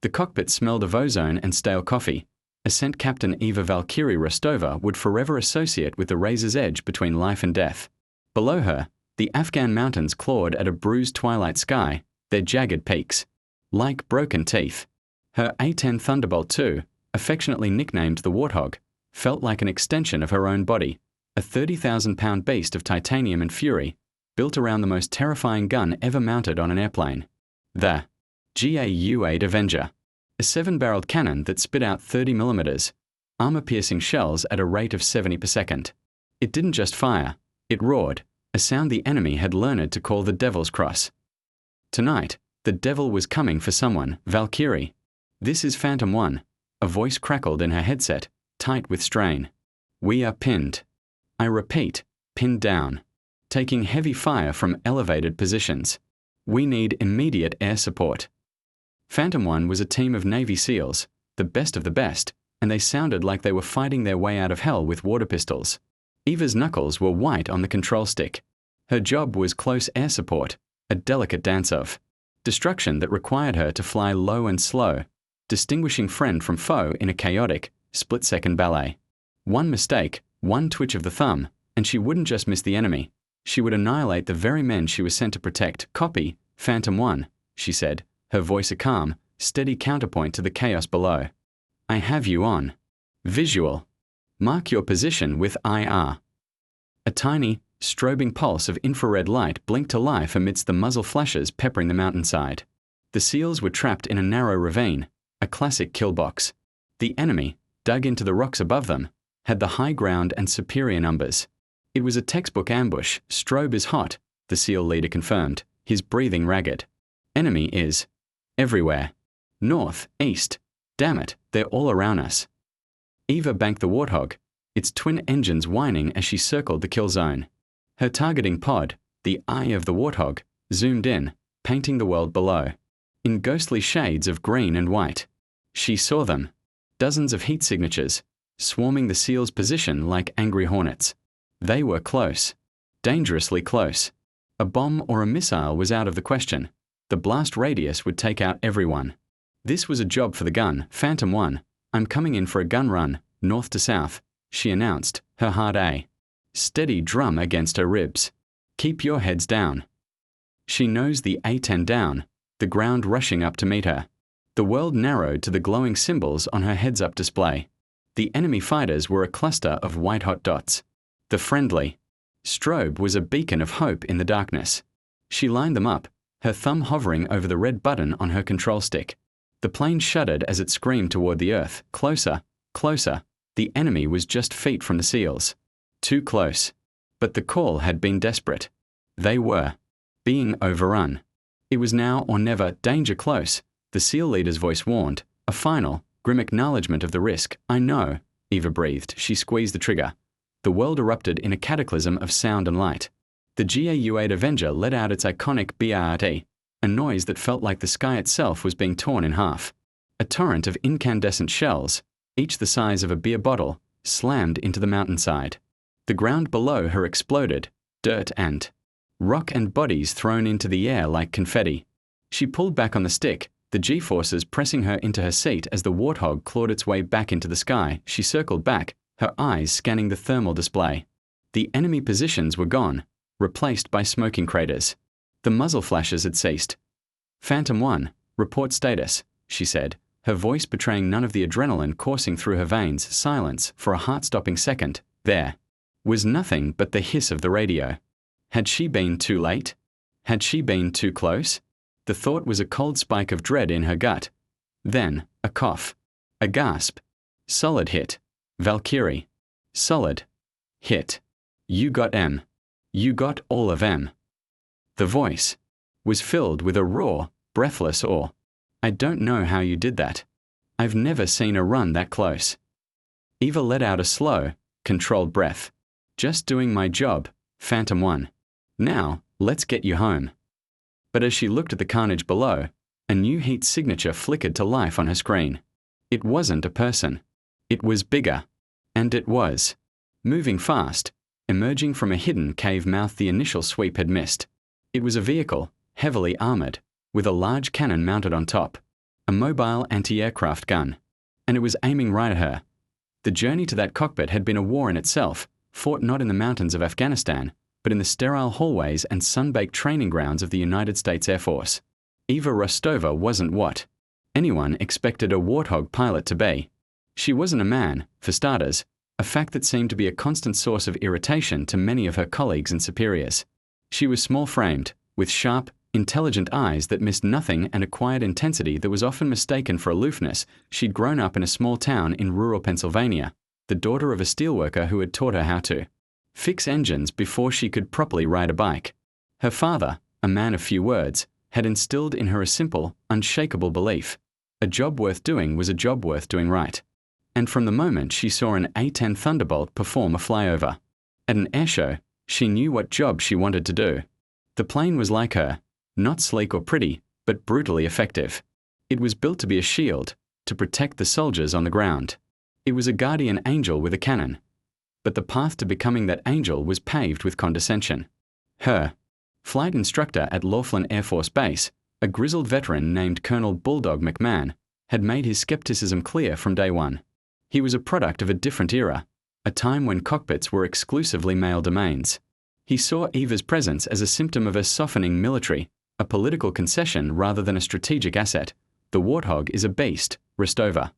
The cockpit smelled of ozone and stale coffee. Ascent Captain Eva Valkyrie Rostova would forever associate with the razor's edge between life and death. Below her, the Afghan mountains clawed at a bruised twilight sky, their jagged peaks like broken teeth. Her A-10 Thunderbolt II, affectionately nicknamed the Warthog, felt like an extension of her own body, a 30,000-pound beast of titanium and fury, built around the most terrifying gun ever mounted on an airplane. The GAU-8 Avenger, a 7-barreled cannon that spit out 30mm, armor-piercing shells at a rate of 70 per second. It didn't just fire, it roared, a sound the enemy had learned to call the Devil's Cross. Tonight, the devil was coming for someone, Valkyrie. "This is Phantom 1, a voice crackled in her headset, tight with strain. "We are pinned. I repeat, pinned down. Taking heavy fire from elevated positions. We need immediate air support." Phantom 1 was a team of Navy SEALs, the best of the best, and they sounded like they were fighting their way out of hell with water pistols. Eva's knuckles were white on the control stick. Her job was close air support, a delicate dance of destruction that required her to fly low and slow, distinguishing friend from foe in a chaotic, split-second ballet. One mistake, one twitch of the thumb, and she wouldn't just miss the enemy. She would annihilate the very men she was sent to protect. "Copy, Phantom 1, she said, her voice a calm, steady counterpoint to the chaos below. "I have you on visual. Mark your position with IR." A tiny, strobing pulse of infrared light blinked to life amidst the muzzle flashes peppering the mountainside. The SEALs were trapped in a narrow ravine, a classic kill box. The enemy, dug into the rocks above them, had the high ground and superior numbers. It was a textbook ambush. "Strobe is hot," the SEAL leader confirmed, his breathing ragged. "Enemy is everywhere. North, east. Damn it, they're all around us." Eva banked the Warthog, its twin engines whining as she circled the kill zone. Her targeting pod, the eye of the Warthog, zoomed in, painting the world below. In ghostly shades of green and white. She saw them. Dozens of heat signatures, swarming the SEAL's position like angry hornets. They were close. Dangerously close. A bomb or a missile was out of the question. The blast radius would take out everyone. This was a job for the gun. "Phantom 1, I'm coming in for a gun run, north to south," she announced, her heart A. Steady drum against her ribs. "Keep your heads down." She nosed the A-10 down, the ground rushing up to meet her. The world narrowed to the glowing symbols on her heads-up display. The enemy fighters were a cluster of white-hot dots. The friendly Strobe was a beacon of hope in the darkness. She lined them up, her thumb hovering over the red button on her control stick. The plane shuddered as it screamed toward the earth. Closer, closer. The enemy was just feet from the SEALs. Too close. But the call had been desperate. They were being overrun. It was now or never. "Danger close," the SEAL leader's voice warned, a final, grim acknowledgement of the risk. "I know," Eva breathed. She squeezed the trigger. The world erupted in a cataclysm of sound and light. The GAU-8 Avenger let out its iconic BRT, a noise that felt like the sky itself was being torn in half. A torrent of incandescent shells, each the size of a beer bottle, slammed into the mountainside. The ground below her exploded, dirt and rock and bodies thrown into the air like confetti. She pulled back on the stick, the G-forces pressing her into her seat as the Warthog clawed its way back into the sky. She circled back, her eyes scanning the thermal display. The enemy positions were gone, replaced by smoking craters. The muzzle flashes had ceased. "Phantom 1, report status," she said, her voice betraying none of the adrenaline coursing through her veins. Silence for a heart-stopping second. There was nothing but the hiss of the radio. Had she been too late? Had she been too close? The thought was a cold spike of dread in her gut. Then, a cough. A gasp. Solid hit. Valkyrie. Solid. Hit. "You got M. You got all of M." The voice was filled with a raw, breathless awe. "I don't know how you did that. I've never seen a run that close." Eva let out a slow, controlled breath. "Just doing my job, Phantom 1. Now, let's get you home." But as she looked at the carnage below, a new heat signature flickered to life on her screen. It wasn't a person. It was bigger. And it was moving fast, emerging from a hidden cave mouth the initial sweep had missed. It was a vehicle, heavily armored, with a large cannon mounted on top. a mobile anti-aircraft gun, and it was aiming right at her. The journey to that cockpit had been a war in itself, fought not in the mountains of Afghanistan, but in the sterile hallways and sun-baked training grounds of the United States Air Force. Eva Rostova wasn't what anyone expected a warthog pilot to be. She wasn't a man, for starters, a fact that seemed to be a constant source of irritation to many of her colleagues and superiors. She was small-framed, with sharp, intelligent eyes that missed nothing and a quiet intensity that was often mistaken for aloofness. She'd grown up in a small town in rural Pennsylvania, the daughter of a steelworker who had taught her how to fix engines before she could properly ride a bike. Her father, a man of few words, had instilled in her a simple, unshakable belief: a job worth doing was a job worth doing right. And from the moment she saw an A-10 Thunderbolt perform a flyover at an airshow, she knew what job she wanted to do. The plane was like her, not sleek or pretty, but brutally effective. It was built to be a shield, to protect the soldiers on the ground. It was a guardian angel with a cannon. But the path to becoming that angel was paved with condescension. Her flight instructor at Laughlin Air Force Base, a grizzled veteran named Colonel Bulldog McMahon, had made his skepticism clear from day one. He was a product of a different era, a time when cockpits were exclusively male domains. He saw Eva's presence as a symptom of a softening military, a political concession rather than a strategic asset. The warthog is a beast, Rostova.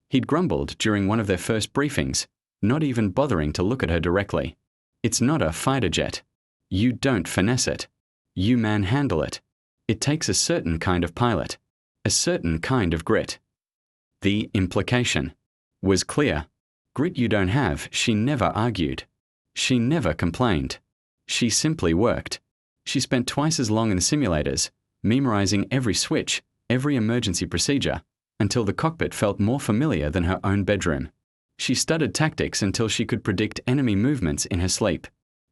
He'd grumbled during one of their first briefings, not even bothering to look at her directly. It's not a fighter jet. You don't finesse it. You manhandle it. It takes a certain kind of pilot, a certain kind of grit. The implication was clear. Grit you don't have, she never argued. She never complained. She simply worked. She spent twice as long in the simulators, memorizing every switch, every emergency procedure, until the cockpit felt more familiar than her own bedroom. She studied tactics until she could predict enemy movements in her sleep.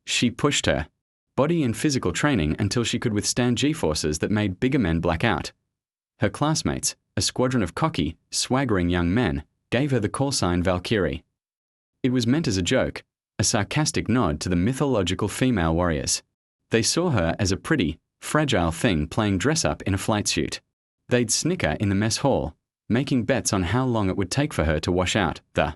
She pushed her body in physical training until she could withstand G-forces that made bigger men black out. Her classmates, a squadron of cocky, swaggering young men, gave her the call sign Valkyrie. It was meant as a joke, a sarcastic nod to the mythological female warriors. They saw her as a pretty, fragile thing playing dress-up in a flight suit. They'd snicker in the mess hall, making bets on how long it would take for her to wash out. The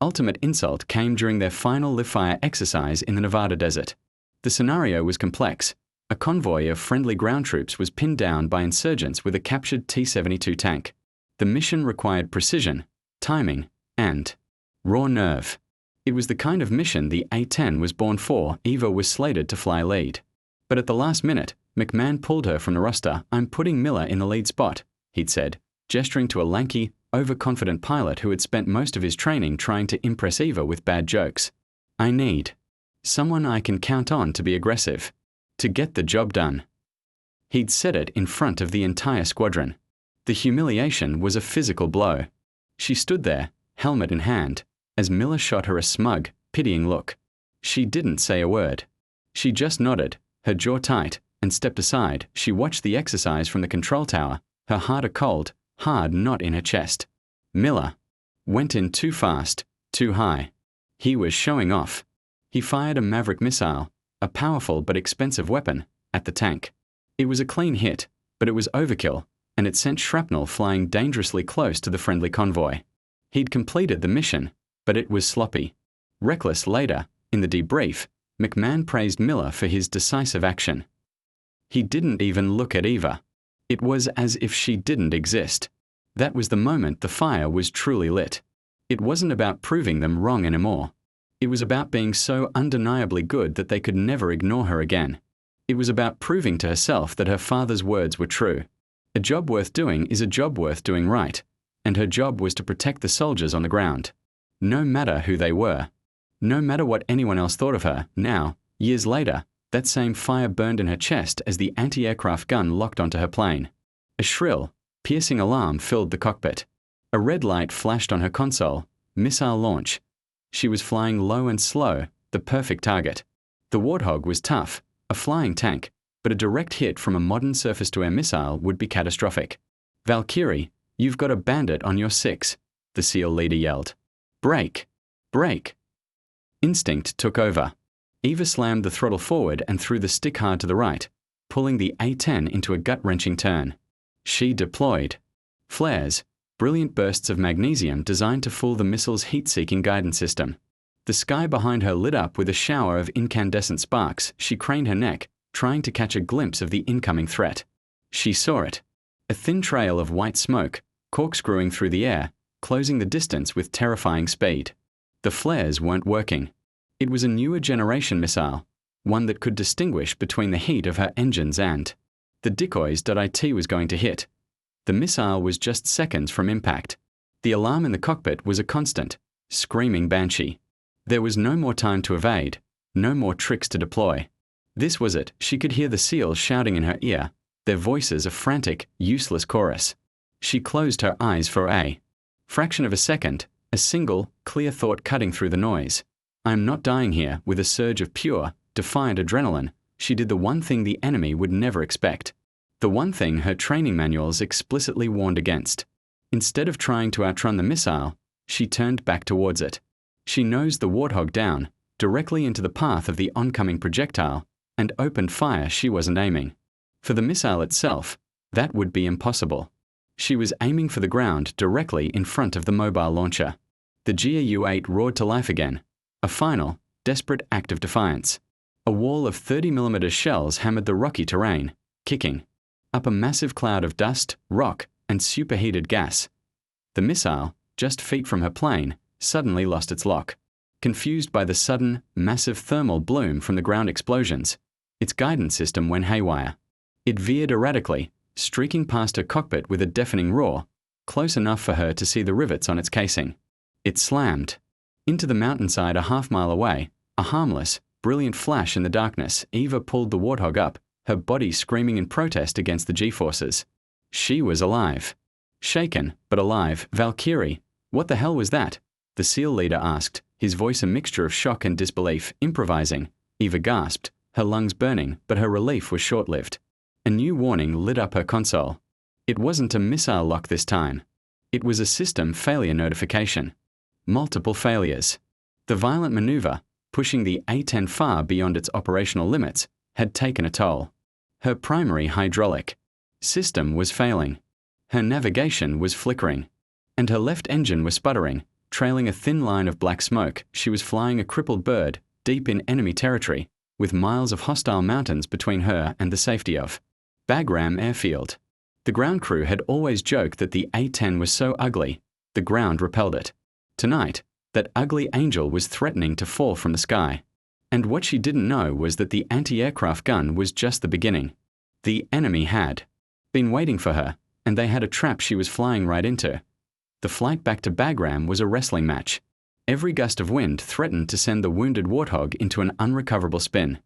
ultimate insult came during their final live-fire exercise in the Nevada desert. The scenario was complex. A convoy of friendly ground troops was pinned down by insurgents with a captured T-72 tank. The mission required precision, timing, and raw nerve. It was the kind of mission the A-10 was born for. Eva was slated to fly lead. But at the last minute, McMahon pulled her from the roster. "I'm putting Miller in the lead spot," he'd said, gesturing to a lanky, overconfident pilot who had spent most of his training trying to impress Eva with bad jokes. "I need someone I can count on to be aggressive, to get the job done." He'd said it in front of the entire squadron. The humiliation was a physical blow. She stood there, helmet in hand, as Miller shot her a smug, pitying look. She didn't say a word. She just nodded, her jaw tight, and stepped aside. She watched the exercise from the control tower, her heart a cold, hard knot in her chest. Miller went in too fast, too high. He was showing off. He fired a Maverick missile, a powerful but expensive weapon, at the tank. It was a clean hit, but it was overkill, and it sent shrapnel flying dangerously close to the friendly convoy. He'd completed the mission, but it was sloppy. Reckless later, in the debrief, McMahon praised Miller for his decisive action. He didn't even look at Eva. It was as if she didn't exist. That was the moment the fire was truly lit. It wasn't about proving them wrong anymore. It was about being so undeniably good that they could never ignore her again. It was about proving to herself that her father's words were true. A job worth doing is a job worth doing right, and her job was to protect the soldiers on the ground. No matter who they were. No matter what anyone else thought of her. Now, years later, that same fire burned in her chest as the anti-aircraft gun locked onto her plane. A shrill, piercing alarm filled the cockpit. A red light flashed on her console. Missile launch. She was flying low and slow, the perfect target. The Warthog was tough, a flying tank, but a direct hit from a modern surface-to-air missile would be catastrophic. "Valkyrie, you've got a bandit on your 6, the SEAL leader yelled. "Brake! Brake!" Instinct took over. Eva slammed the throttle forward and threw the stick hard to the right, pulling the A-10 into a gut-wrenching turn. She deployed. Flares, brilliant bursts of magnesium designed to fool the missile's heat-seeking guidance system. The sky behind her lit up with a shower of incandescent sparks. She craned her neck, trying to catch a glimpse of the incoming threat. She saw it. A thin trail of white smoke, corkscrewing through the air, closing the distance with terrifying speed. The flares weren't working. It was a newer generation missile, one that could distinguish between the heat of her engines and the decoys .it was going to hit. The missile was just seconds from impact. The alarm in the cockpit was a constant, screaming banshee. There was no more time to evade, no more tricks to deploy. This was it. She could hear the SEALs shouting in her ear, their voices a frantic, useless chorus. She closed her eyes for a fraction of a second, a single, clear thought cutting through the noise. I am not dying here. With a surge of pure, defiant adrenaline, she did the one thing the enemy would never expect. The one thing her training manuals explicitly warned against. Instead of trying to outrun the missile, she turned back towards it. She nosed the Warthog down, directly into the path of the oncoming projectile, and opened fire. She wasn't aiming for the missile itself. That would be impossible. She was aiming for the ground directly in front of the mobile launcher. The GAU-8 roared to life again. A final, desperate act of defiance. A wall of 30mm shells hammered the rocky terrain, kicking up a massive cloud of dust, rock, and superheated gas. The missile, just feet from her plane, suddenly lost its lock. Confused by the sudden, massive thermal bloom from the ground explosions, its guidance system went haywire. It veered erratically, streaking past her cockpit with a deafening roar, close enough for her to see the rivets on its casing. It slammed into the mountainside a half-mile away, a harmless, brilliant flash in the darkness. Eva pulled the Warthog up, her body screaming in protest against the G-forces. She was alive. Shaken, but alive. Valkyrie, what the hell was that? The SEAL leader asked, his voice a mixture of shock and disbelief. Improvising, Eva gasped, her lungs burning, but her relief was short-lived. A new warning lit up her console. It wasn't a missile lock this time. It was a system failure notification. Multiple failures. The violent maneuver, pushing the A-10 far beyond its operational limits, had taken a toll. Her primary hydraulic system was failing. Her navigation was flickering. And her left engine was sputtering, trailing a thin line of black smoke. She was flying a crippled bird, deep in enemy territory, with miles of hostile mountains between her and the safety of Bagram Airfield. The ground crew had always joked that the A-10 was so ugly, the ground repelled it. Tonight, that ugly angel was threatening to fall from the sky. And what she didn't know was that the anti-aircraft gun was just the beginning. The enemy had been waiting for her, and they had a trap she was flying right into. The flight back to Bagram was a wrestling match. Every gust of wind threatened to send the wounded Warthog into an unrecoverable spin.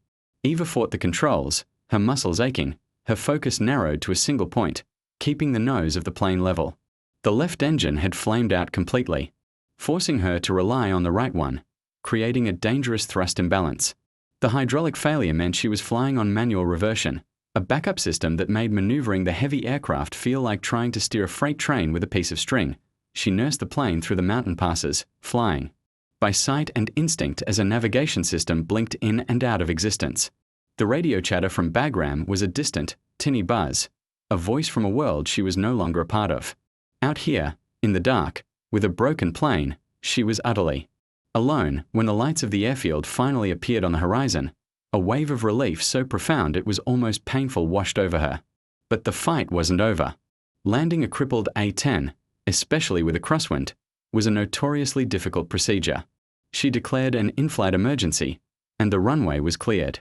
Eva fought the controls, her muscles aching, her focus narrowed to a single point, keeping the nose of the plane level. The left engine had flamed out completely, forcing her to rely on the right one, creating a dangerous thrust imbalance. The hydraulic failure meant she was flying on manual reversion, a backup system that made maneuvering the heavy aircraft feel like trying to steer a freight train with a piece of string. She nursed the plane through the mountain passes, flying by sight and instinct as a navigation system blinked in and out of existence. The radio chatter from Bagram was a distant, tinny buzz, a voice from a world she was no longer a part of. Out here, in the dark, with a broken plane, she was utterly alone. When the lights of the airfield finally appeared on the horizon, a wave of relief so profound it was almost painful washed over her. But the fight wasn't over. Landing a crippled A-10, especially with a crosswind, was a notoriously difficult procedure. She declared an in-flight emergency, and the runway was cleared.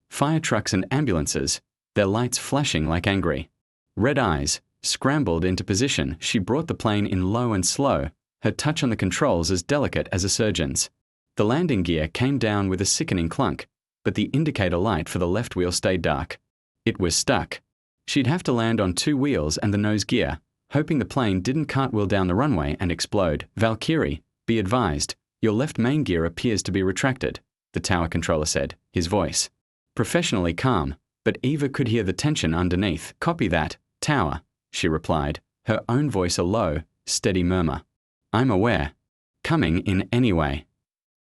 Fire trucks and ambulances, their lights flashing like angry red eyes, scrambled into position. She brought the plane in low and slow, her touch on the controls as delicate as a surgeon's. The landing gear came down with a sickening clunk, but the indicator light for the left wheel stayed dark. It was stuck. She'd have to land on 2 wheels and the nose gear, hoping the plane didn't cartwheel down the runway and explode. Valkyrie, be advised, your left main gear appears to be retracted, the tower controller said, his voice professionally calm, but Eva could hear the tension underneath. Copy that, tower, she replied, her own voice a low, steady murmur. I'm aware. Coming in anyway.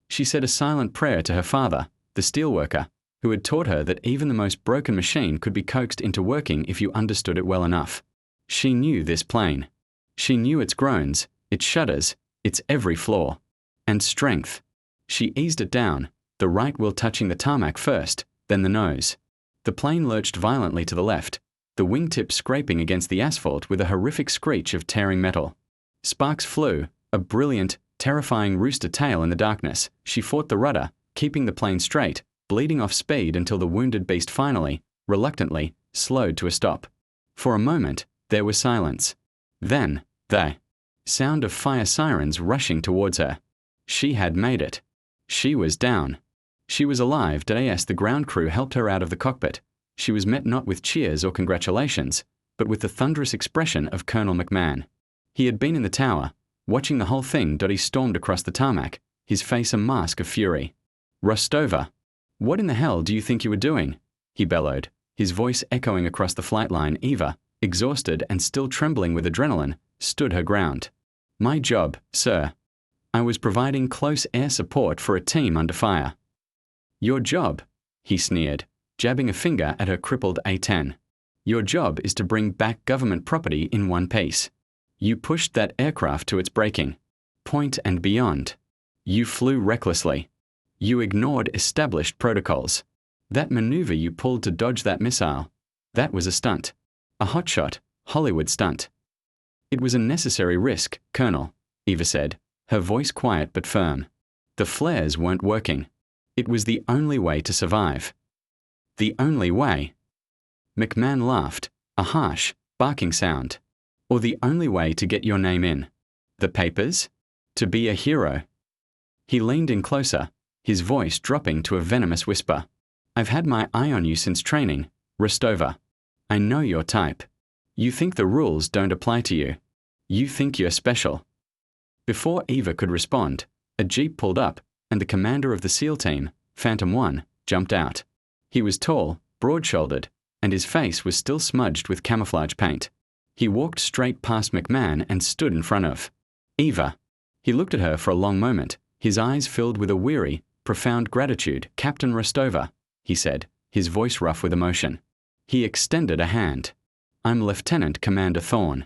She said a silent prayer to her father, the steelworker, who had taught her that even the most broken machine could be coaxed into working if you understood it well enough. She knew this plane. She knew its groans, its shudders, its every flaw. And strength. She eased it down, the right wheel touching the tarmac first, then the nose. The plane lurched violently to the left, the wingtips scraping against the asphalt with a horrific screech of tearing metal. Sparks flew, a brilliant, terrifying rooster tail in the darkness. She fought the rudder, keeping the plane straight, bleeding off speed until the wounded beast finally, reluctantly, slowed to a stop. For a moment, there was silence. Then, the sound of fire sirens rushing towards her. She had made it. She was down. She was alive. As the ground crew helped her out of the cockpit, she was met not with cheers or congratulations, but with the thunderous expression of Colonel McMahon. He had been in the tower, watching the whole thing. He stormed across the tarmac, his face a mask of fury. "Rostova, what in the hell do you think you were doing?" he bellowed, his voice echoing across the flight line. Eva, exhausted and still trembling with adrenaline, stood her ground. "My job, sir. I was providing close air support for a team under fire." "Your job?" he sneered, jabbing a finger at her crippled A-10. "Your job is to bring back government property in one piece. You pushed that aircraft to its breaking point and beyond. You flew recklessly. You ignored established protocols. That maneuver you pulled to dodge that missile, that was a stunt. A hotshot, Hollywood stunt." "It was a necessary risk, Colonel," Eva said, her voice quiet but firm. "The flares weren't working. It was the only way to survive." "The only way?" McMahon laughed, a harsh, barking sound. "Or the only way to get your name in the papers? To be a hero?" He leaned in closer, his voice dropping to a venomous whisper. "I've had my eye on you since training, Rostova. I know your type. You think the rules don't apply to you. You think you're special." Before Eva could respond, a jeep pulled up, and the commander of the SEAL team, Phantom 1, jumped out. He was tall, broad-shouldered, and his face was still smudged with camouflage paint. He walked straight past McMahon and stood in front of Eva. He looked at her for a long moment, his eyes filled with a weary, profound gratitude. "Captain Rostova," he said, his voice rough with emotion. He extended a hand. "I'm Lieutenant Commander Thorne.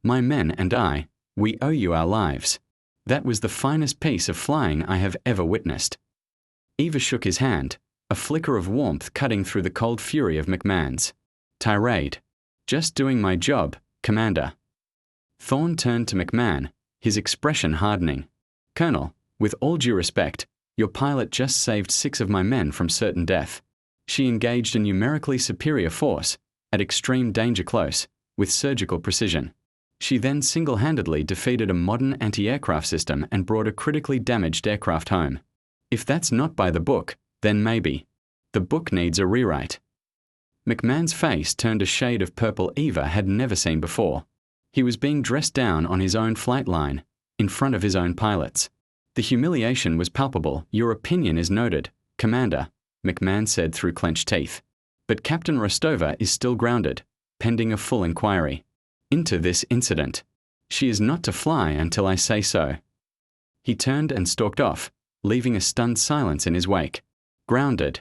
My men and I, we owe you our lives. That was the finest piece of flying I have ever witnessed." Eva shook his hand, a flicker of warmth cutting through the cold fury of McMahon's tirade. "Just doing my job, Commander." Thorne turned to McMahon, his expression hardening. "Colonel, with all due respect, your pilot just saved 6 of my men from certain death. She engaged a numerically superior force, at extreme danger close, with surgical precision. She then single-handedly defeated a modern anti-aircraft system and brought a critically damaged aircraft home. If that's not by the book, then maybe. The book needs a rewrite." McMahon's face turned a shade of purple Eva had never seen before. He was being dressed down on his own flight line, in front of his own pilots. The humiliation was palpable. "Your opinion is noted, Commander," McMahon said through clenched teeth. "But Captain Rostova is still grounded, pending a full inquiry into this incident. She is not to fly until I say so." He turned and stalked off, leaving a stunned silence in his wake. Grounded.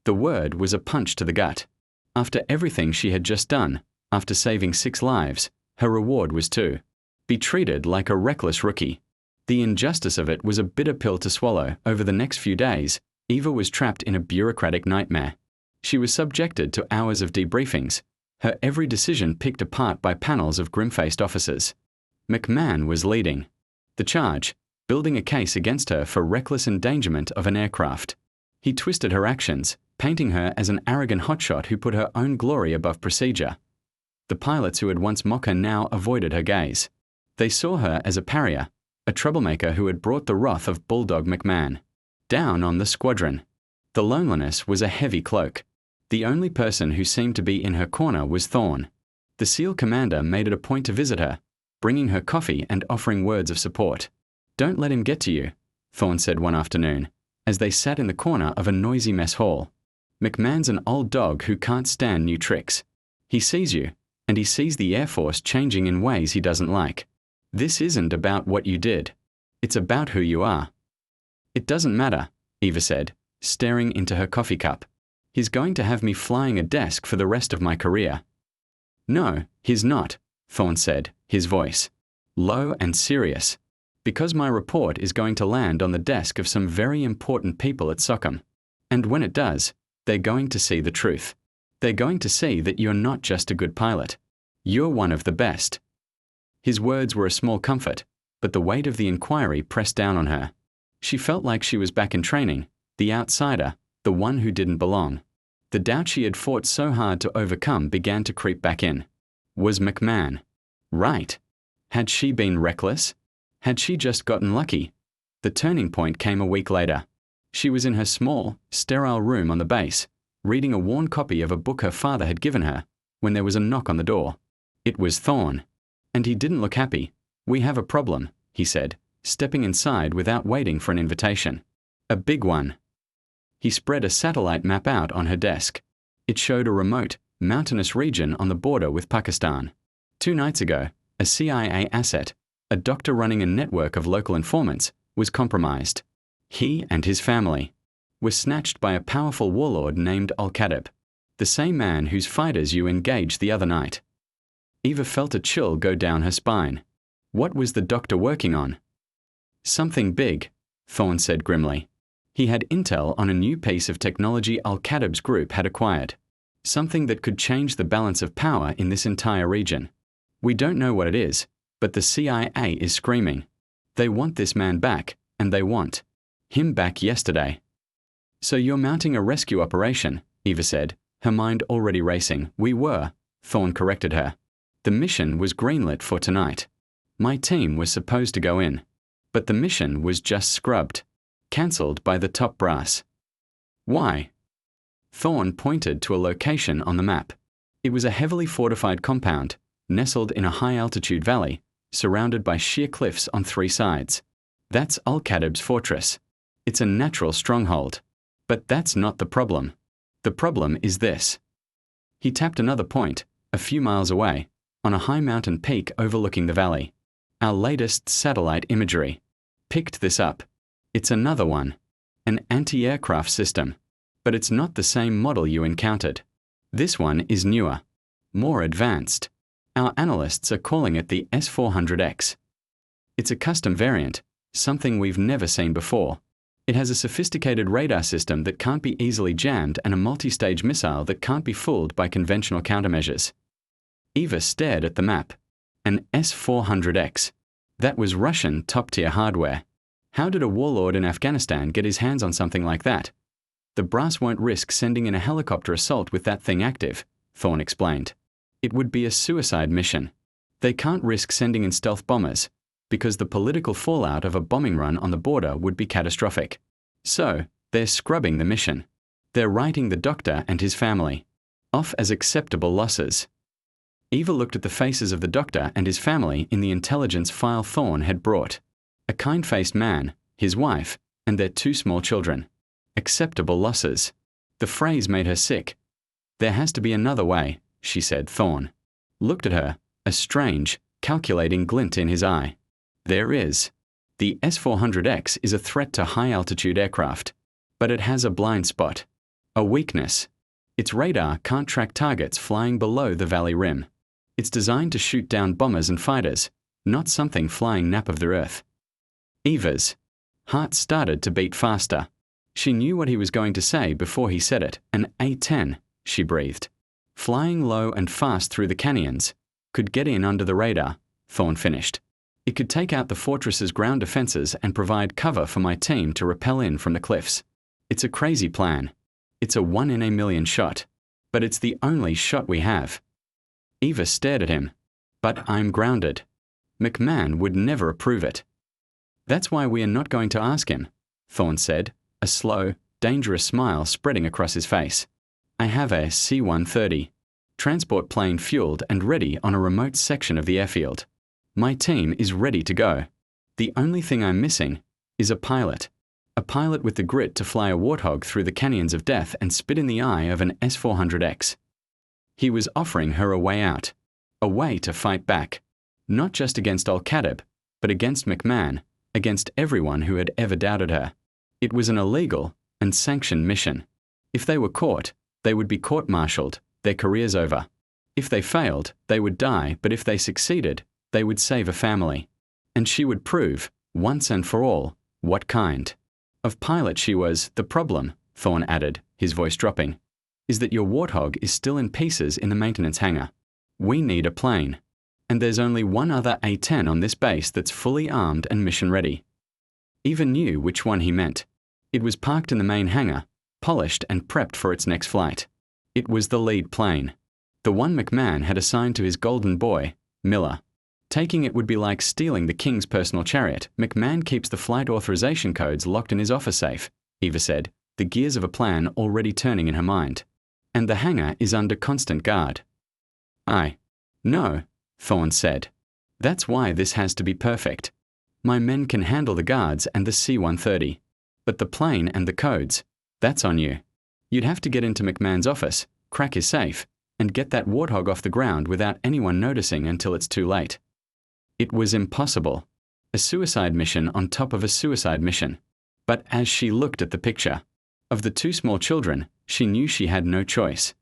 The word was a punch to the gut. After everything she had just done, after saving 6 lives, her reward was to be treated like a reckless rookie. The injustice of it was a bitter pill to swallow. Over the next few days, Eva was trapped in a bureaucratic nightmare. She was subjected to hours of debriefings, her every decision picked apart by panels of grim-faced officers. McMahon was leading the charge, building a case against her for reckless endangerment of an aircraft. He twisted her actions, painting her as an arrogant hotshot who put her own glory above procedure. The pilots who had once mocked her now avoided her gaze. They saw her as a pariah, a troublemaker who had brought the wrath of Bulldog McMahon down on the squadron. The loneliness was a heavy cloak. The only person who seemed to be in her corner was Thorne. The SEAL commander made it a point to visit her, bringing her coffee and offering words of support. "Don't let him get to you," Thorne said one afternoon, as they sat in the corner of a noisy mess hall. "McMahon's an old dog who can't stand new tricks. He sees you, and he sees the Air Force changing in ways he doesn't like. This isn't about what you did. It's about who you are." "It doesn't matter," Eva said, staring into her coffee cup. "He's going to have me flying a desk for the rest of my career." "No, he's not," Thorne said, his voice low and serious. Because my report is going to land on the desk of some very important people at SOCOM. And when it does, they're going to see the truth. They're going to see that you're not just a good pilot. You're one of the best. His words were a small comfort, but the weight of the inquiry pressed down on her. She felt like she was back in training, the outsider, the one who didn't belong. The doubt she had fought so hard to overcome began to creep back in. Was McMahon right? Had she been reckless? Had she just gotten lucky? The turning point came a week later. She was in her small, sterile room on the base, reading a worn copy of a book her father had given her, when there was a knock on the door. It was Thorne. And he didn't look happy. "We have a problem," he said, stepping inside without waiting for an invitation. "A big one." He spread a satellite map out on her desk. It showed a remote, mountainous region on the border with Pakistan. 2 nights ago, a CIA asset, a doctor running a network of local informants, was compromised. He and his family were snatched by a powerful warlord named Al-Qadib, the same man whose fighters you engaged the other night. Eva felt a chill go down her spine. What was the doctor working on? Something big, Thorne said grimly. He had intel on a new piece of technology Al-Qadib's group had acquired. Something that could change the balance of power in this entire region. We don't know what it is, but the CIA is screaming. They want this man back, and they want him back yesterday. "So you're mounting a rescue operation," Eva said, her mind already racing. "We were," Thorne corrected her. "The mission was greenlit for tonight. My team was supposed to go in, but the mission was just scrubbed, cancelled by the top brass." "Why?" Thorne pointed to a location on the map. It was a heavily fortified compound, nestled in a high-altitude valley, surrounded by sheer cliffs on 3 sides. "That's Al-Qadib's fortress. It's a natural stronghold. But that's not the problem. The problem is this." He tapped another point, a few miles away, on a high mountain peak overlooking the valley. "Our latest satellite imagery picked this up. It's another one. An anti-aircraft system. But it's not the same model you encountered. This one is newer, more advanced. Our analysts are calling it the S-400X. It's a custom variant, something we've never seen before. It has a sophisticated radar system that can't be easily jammed and a multi-stage missile that can't be fooled by conventional countermeasures." Eva stared at the map. An S-400X. That was Russian top-tier hardware. How did a warlord in Afghanistan get his hands on something like that? "The brass won't risk sending in a helicopter assault with that thing active," Thorne explained. "It would be a suicide mission. They can't risk sending in stealth bombers, because the political fallout of a bombing run on the border would be catastrophic. So, they're scrubbing the mission. They're writing the doctor and his family off as acceptable losses." Eva looked at the faces of the doctor and his family in the intelligence file Thorne had brought. A kind-faced man, his wife, and their 2 small children. Acceptable losses. The phrase made her sick. "There has to be another way," she said. Thorne looked at her, a strange, calculating glint in his eye. "There is. The S-400X is a threat to high-altitude aircraft, but it has a blind spot, a weakness. Its radar can't track targets flying below the valley rim. It's designed to shoot down bombers and fighters, not something flying nap of the earth." Eva's heart started to beat faster. She knew what he was going to say before he said it. "An A-10, she breathed. "Flying low and fast through the canyons. Could get in under the radar," Thorne finished. "It could take out the fortress's ground defenses and provide cover for my team to rappel in from the cliffs. It's a crazy plan. It's a 1 in a million shot. But it's the only shot we have." Eva stared at him. "But I'm grounded. McMahon would never approve it." "That's why we are not going to ask him," Thorne said, a slow, dangerous smile spreading across his face. "I have a C-130 transport plane fueled and ready on a remote section of the airfield. My team is ready to go. The only thing I'm missing is a pilot with the grit to fly a warthog through the canyons of death and spit in the eye of an S-400X. He was offering her a way out, a way to fight back, not just against Al-Qadib, but against McMahon, against everyone who had ever doubted her. It was an illegal and sanctioned mission. If they were caught, they would be court-martialed, their careers over. If they failed, they would die, but if they succeeded, They would save a family. And she would prove, once and for all, what kind of pilot she was. The problem, Thorne added, his voice dropping, is that your Warthog is still in pieces in the maintenance hangar. We need a plane. And there's only one other A-10 on this base that's fully armed and mission-ready. Eva knew which one he meant. It was parked in the main hangar, polished and prepped for its next flight. It was the lead plane. The one McMahon had assigned to his golden boy, Miller. Taking it would be like stealing the king's personal chariot. McMahon keeps the flight authorization codes locked in his office safe, Eva said, the gears of a plan already turning in her mind. And the hangar is under constant guard. No, Thorne said. That's why this has to be perfect. My men can handle the guards and the C-130. But the plane and the codes, that's on you. You'd have to get into McMahon's office, crack his safe, and get that Warthog off the ground without anyone noticing until it's too late. It was impossible. A suicide mission on top of a suicide mission. But as she looked at the picture of the two small children, she knew she had no choice.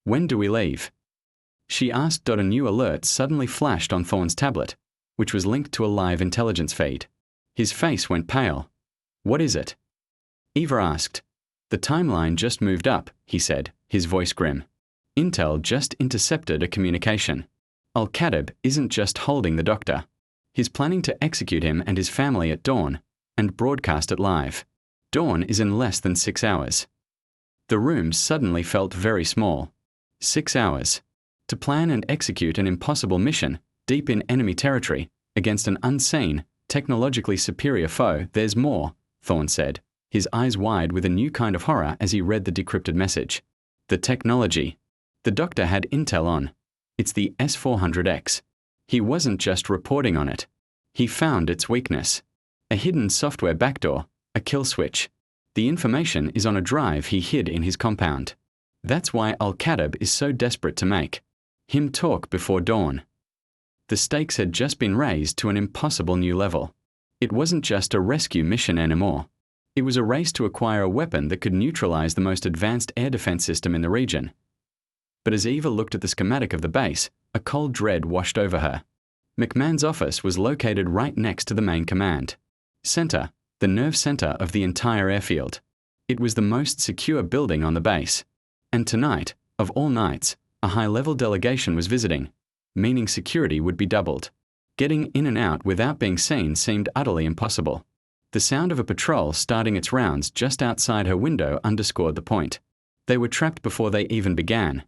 When do we leave? She asked. A new alert suddenly flashed on Thorne's tablet, which was linked to a live intelligence feed. His face went pale. What is it? Eva asked. The timeline just moved up, he said, his voice grim. Intel just intercepted a communication. Al-Khatib isn't just holding the doctor. He's planning to execute him and his family at dawn, and broadcast it live. Dawn is in less than 6 hours. The room suddenly felt very small. 6 hours. To plan and execute an impossible mission, deep in enemy territory, against an unseen, technologically superior foe. There's more, Thorne said, his eyes wide with a new kind of horror as he read the decrypted message. The technology. The doctor had intel on. It's the S-400X. He wasn't just reporting on it. He found its weakness. A hidden software backdoor, a kill switch. The information is on a drive he hid in his compound. That's why Al-Khatib is so desperate to make him talk before dawn. The stakes had just been raised to an impossible new level. It wasn't just a rescue mission anymore. It was a race to acquire a weapon that could neutralize the most advanced air defense system in the region. But as Eva looked at the schematic of the base, a cold dread washed over her. McMahon's office was located right next to the main command center, the nerve center of the entire airfield. It was the most secure building on the base. And tonight, of all nights, a high-level delegation was visiting, meaning security would be doubled. Getting in and out without being seen seemed utterly impossible. The sound of a patrol starting its rounds just outside her window underscored the point. They were trapped before they even began.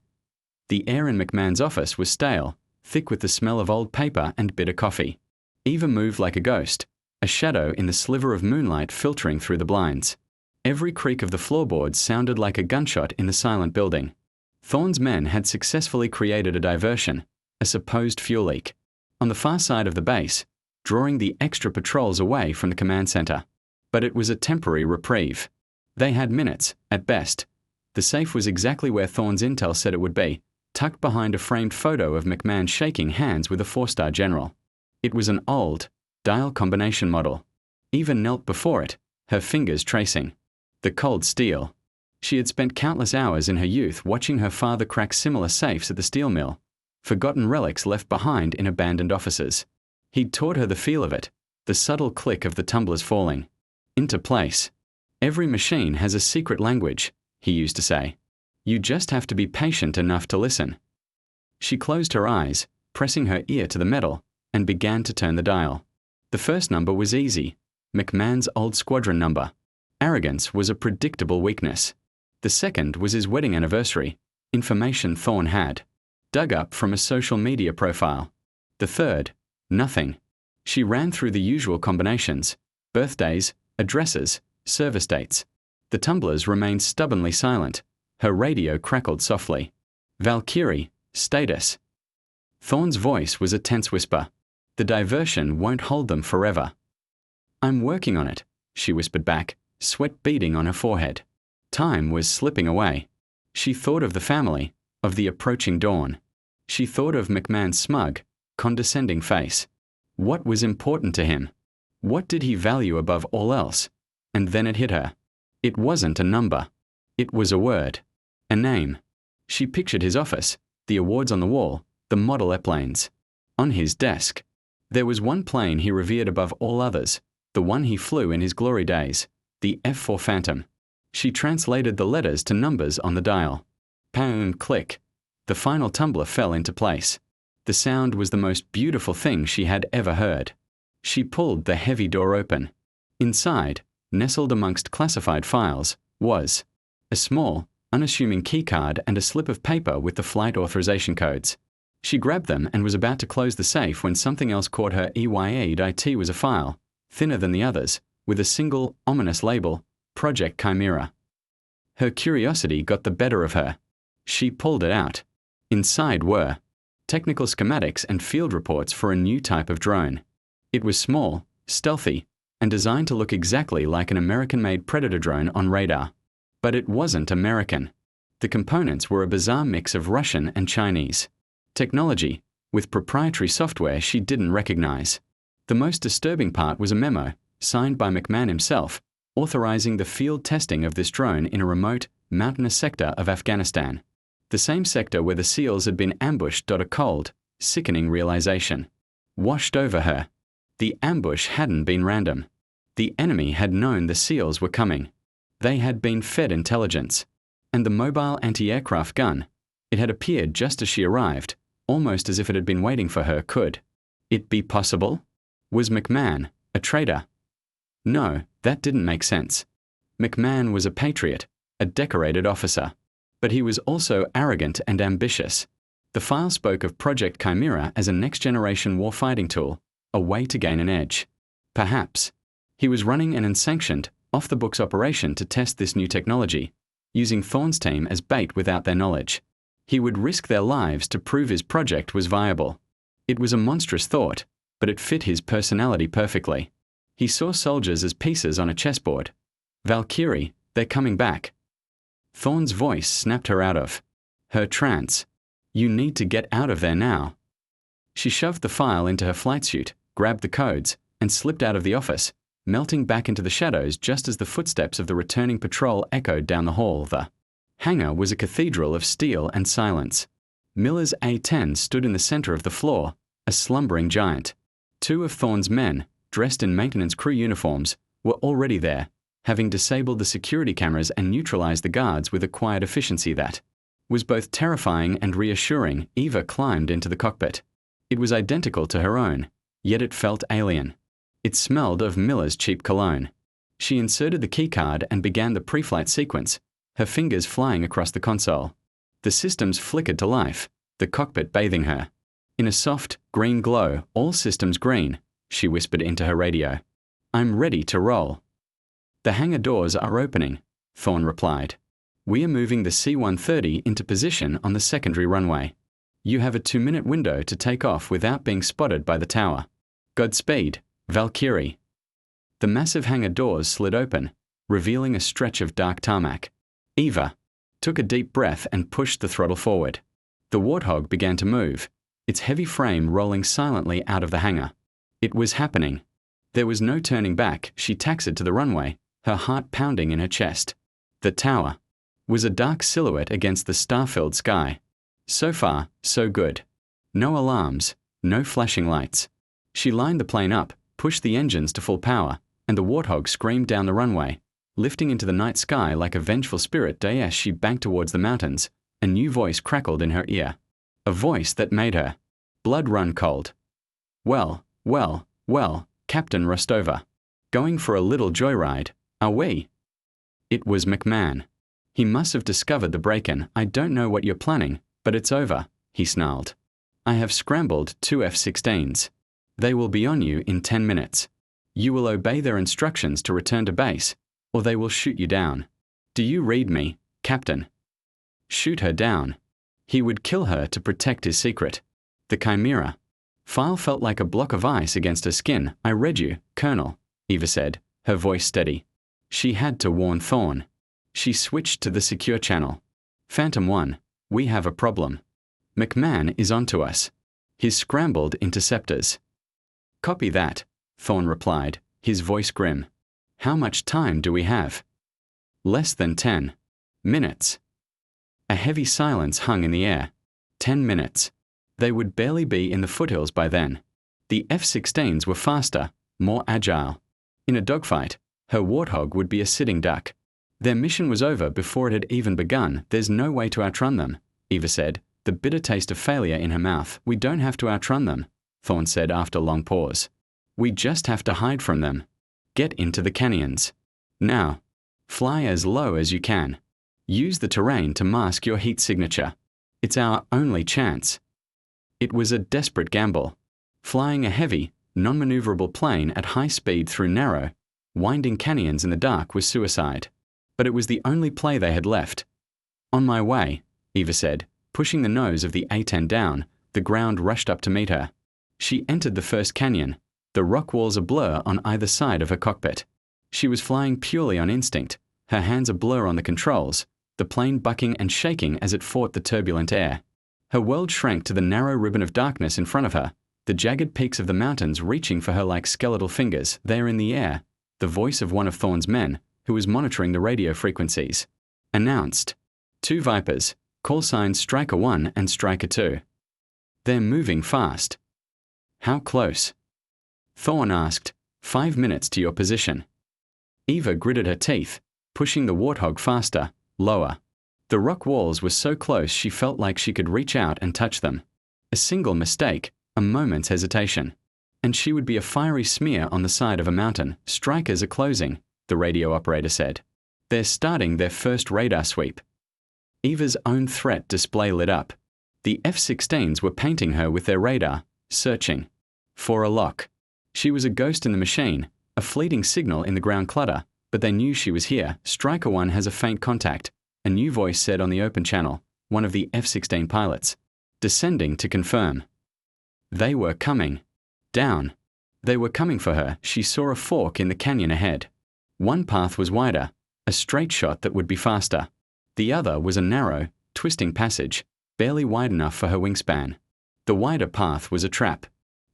The air in McMahon's office was stale, thick with the smell of old paper and bitter coffee. Eva moved like a ghost, a shadow in the sliver of moonlight filtering through the blinds. Every creak of the floorboards sounded like a gunshot in the silent building. Thorne's men had successfully created a diversion, a supposed fuel leak, on the far side of the base, drawing the extra patrols away from the command center. But it was a temporary reprieve. They had minutes, at best. The safe was exactly where Thorne's intel said it would be, tucked behind a framed photo of McMahon shaking hands with a 4-star general. It was an old, dial combination model. Eva knelt before it, her fingers tracing the cold steel. She had spent countless hours in her youth watching her father crack similar safes at the steel mill, forgotten relics left behind in abandoned offices. He'd taught her the feel of it, the subtle click of the tumblers falling into place. Every machine has a secret language, he used to say. You just have to be patient enough to listen. She closed her eyes, pressing her ear to the metal, and began to turn the dial. The first number was easy, McMahon's old squadron number. Arrogance was a predictable weakness. The second was his wedding anniversary, information Thorne had, dug up from a social media profile. The third, nothing. She ran through the usual combinations, birthdays, addresses, service dates. The tumblers remained stubbornly silent. Her radio crackled softly. Valkyrie, status. Thorne's voice was a tense whisper. The diversion won't hold them forever. I'm working on it, she whispered back, sweat beading on her forehead. Time was slipping away. She thought of the family, of the approaching dawn. She thought of McMahon's smug, condescending face. What was important to him? What did he value above all else? And then it hit her. It wasn't a number. It was a word. A name. She pictured his office, the awards on the wall, the model airplanes. On his desk, There was one plane he revered above all others, the one he flew in his glory days, the F-4 Phantom. She translated the letters to numbers on the dial. Pound, click. The final tumbler fell into place. The sound was the most beautiful thing she had ever heard. She pulled the heavy door open. Inside, nestled amongst classified files, was a small, unassuming keycard and a slip of paper with the flight authorization codes. She grabbed them and was about to close the safe when something else caught her eye. It was a file, thinner than the others, with a single, ominous label, Project Chimera. Her curiosity got the better of her. She pulled it out. Inside were technical schematics and field reports for a new type of drone. It was small, stealthy, and designed to look exactly like an American-made Predator drone on radar. But it wasn't American. The components were a bizarre mix of Russian and Chinese technology, with proprietary software she didn't recognize. The most disturbing part was a memo, signed by McMahon himself, authorizing the field testing of this drone in a remote, mountainous sector of Afghanistan. The same sector where the SEALs had been ambushed. A cold, sickening realization washed over her. The ambush hadn't been random. The enemy had known the SEALs were coming. They had been fed intelligence. And the mobile anti-aircraft gun, it had appeared just as she arrived, almost as if it had been waiting for her. Could it be possible? Was McMahon a traitor? No, that didn't make sense. McMahon was a patriot, a decorated officer. But he was also arrogant and ambitious. The file spoke of Project Chimera as a next-generation warfighting tool, a way to gain an edge. Perhaps he was running an unsanctioned, off-the-books operation to test this new technology, using Thorne's team as bait without their knowledge. He would risk their lives to prove his project was viable. It was a monstrous thought, but it fit his personality perfectly. He saw soldiers as pieces on a chessboard. Valkyrie, they're coming back. Thorne's voice snapped her out of her trance. You need to get out of there now. She shoved the file into her flight suit, grabbed the codes, and slipped out of the office, melting back into the shadows just as the footsteps of the returning patrol echoed down the hall. The hangar was a cathedral of steel and silence. Miller's A-10 stood in the center of the floor, a slumbering giant. Two of Thorne's men, dressed in maintenance crew uniforms, were already there, having disabled the security cameras and neutralized the guards with a quiet efficiency that was both terrifying and reassuring. Eva climbed into the cockpit. It was identical to her own, yet it felt alien. It smelled of Miller's cheap cologne. She inserted the keycard and began the pre-flight sequence, her fingers flying across the console. The systems flickered to life, the cockpit bathing her. In a soft, green glow, all systems green, she whispered into her radio. I'm ready to roll. The hangar doors are opening, Thorne replied. We are moving the C-130 into position on the secondary runway. You have a 2-minute window to take off without being spotted by the tower. Godspeed, Valkyrie. The massive hangar doors slid open, revealing a stretch of dark tarmac. Eva took a deep breath and pushed the throttle forward. The Warthog began to move, its heavy frame rolling silently out of the hangar. It was happening. There was no turning back. She taxied to the runway, her heart pounding in her chest. The tower was a dark silhouette against the star-filled sky. So far, so good. No alarms, no flashing lights. She lined the plane up, pushed the engines to full power, and the Warthog screamed down the runway, lifting into the night sky like a vengeful spirit. As she banked towards the mountains, a new voice crackled in her ear. A voice that made her blood run cold. Well, Captain Rostova. Going for a little joyride, are we? It was McMahon. He must have discovered the break-in. I don't know what you're planning, but it's over, he snarled. I have scrambled 2 F-16s. They will be on you in 10 minutes. You will obey their instructions to return to base, or they will shoot you down. Do you read me, Captain? Shoot her down. He would kill her to protect his secret. The Chimera. File felt like a block of ice against her skin. I read you, Colonel, Eva said, her voice steady. She had to warn Thorne. She switched to the secure channel. Phantom 1, we have a problem. McMahon is onto us. His scrambled interceptors. Copy that, Thorne replied, his voice grim. How much time do we have? Less than 10 minutes. A heavy silence hung in the air. 10 minutes. They would barely be in the foothills by then. The F-16s were faster, more agile. In a dogfight, her Warthog would be a sitting duck. Their mission was over before it had even begun. There's no way to outrun them, Eva said, the bitter taste of failure in her mouth. We don't have to outrun them, Thorne said after a long pause. We just have to hide from them. Get into the canyons. Now. Fly as low as you can. Use the terrain to mask your heat signature. It's our only chance. It was a desperate gamble. Flying a heavy, non-maneuverable plane at high speed through narrow, winding canyons in the dark was suicide. But it was the only play they had left. On my way, Eva said, pushing the nose of the A-10 down. The ground rushed up to meet her. She entered the first canyon, the rock walls a blur on either side of her cockpit. She was flying purely on instinct, her hands a blur on the controls, the plane bucking and shaking as it fought the turbulent air. Her world shrank to the narrow ribbon of darkness in front of her, the jagged peaks of the mountains reaching for her like skeletal fingers there in the air. The voice of one of Thorne's men, who was monitoring the radio frequencies, announced, 2 Vipers, call signs Striker 1 and Striker 2. They're moving fast. How close? Thorne asked, 5 minutes to your position. Eva gritted her teeth, pushing the Warthog faster, lower. The rock walls were so close she felt like she could reach out and touch them. A single mistake, a moment's hesitation, and she would be a fiery smear on the side of a mountain. Strikers are closing, the radio operator said. They're starting their first radar sweep. Eva's own threat display lit up. The F-16s were painting her with their radar, searching for a lock. She was a ghost in the machine, a fleeting signal in the ground clutter, but they knew she was here. Striker 1 has a faint contact, a new voice said on the open channel, one of the F-16 pilots. Descending to confirm. They were coming. Down. They were coming for her. She saw a fork in the canyon ahead. One path was wider, a straight shot that would be faster. The other was a narrow, twisting passage, barely wide enough for her wingspan. The wider path was a trap.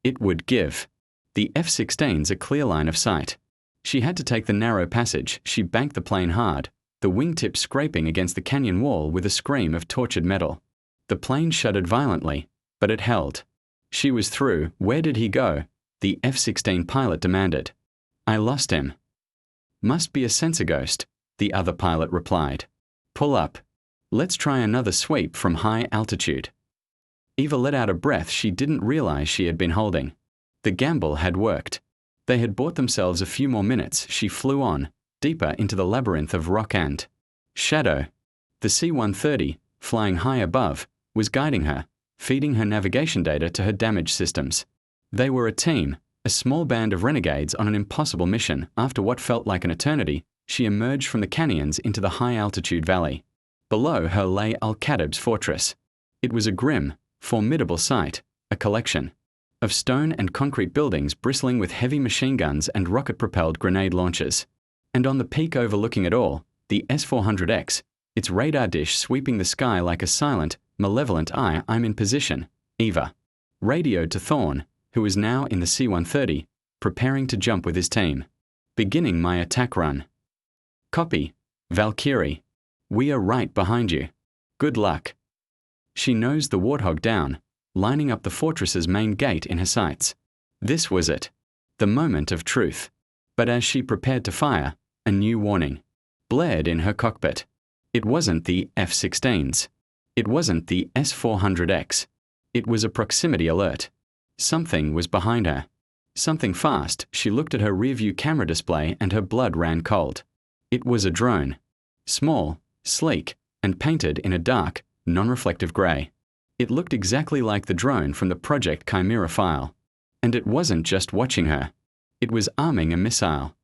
It would give the F-16s a clear line of sight. She had to take the narrow passage. She banked the plane hard, the wingtips scraping against the canyon wall with a scream of tortured metal. The plane shuddered violently, but it held. She was through. Where did he go? The F-16 pilot demanded. I lost him. Must be a sensor ghost, the other pilot replied. Pull up. Let's try another sweep from high altitude. Eva let out a breath she didn't realize she had been holding. The gamble had worked. They had bought themselves a few more minutes. She flew on, deeper into the labyrinth of rock and shadow. The C-130, flying high above, was guiding her, feeding her navigation data to her damaged systems. They were a team, a small band of renegades on an impossible mission. After what felt like an eternity, she emerged from the canyons into the high-altitude valley. Below her lay Al-Khatib's fortress. It was a grim, formidable sight, a collection of stone and concrete buildings bristling with heavy machine guns and rocket-propelled grenade launchers. And on the peak overlooking it all, the S-400X, its radar dish sweeping the sky like a silent, malevolent eye. I'm in position, Eva radioed to Thorne, who was now in the C-130, preparing to jump with his team. Beginning my attack run. Copy, Valkyrie. We are right behind you. Good luck. She nosed the Warthog down, lining up the fortress's main gate in her sights. This was it. The moment of truth. But as she prepared to fire, a new warning blared in her cockpit. It wasn't the F-16s. It wasn't the S-400X. It was a proximity alert. Something was behind her. Something fast. She looked at her rearview camera display and her blood ran cold. It was a drone. Small, sleek, and painted in a dark, non-reflective grey. It looked exactly like the drone from the Project Chimera file. And it wasn't just watching her. It was arming a missile.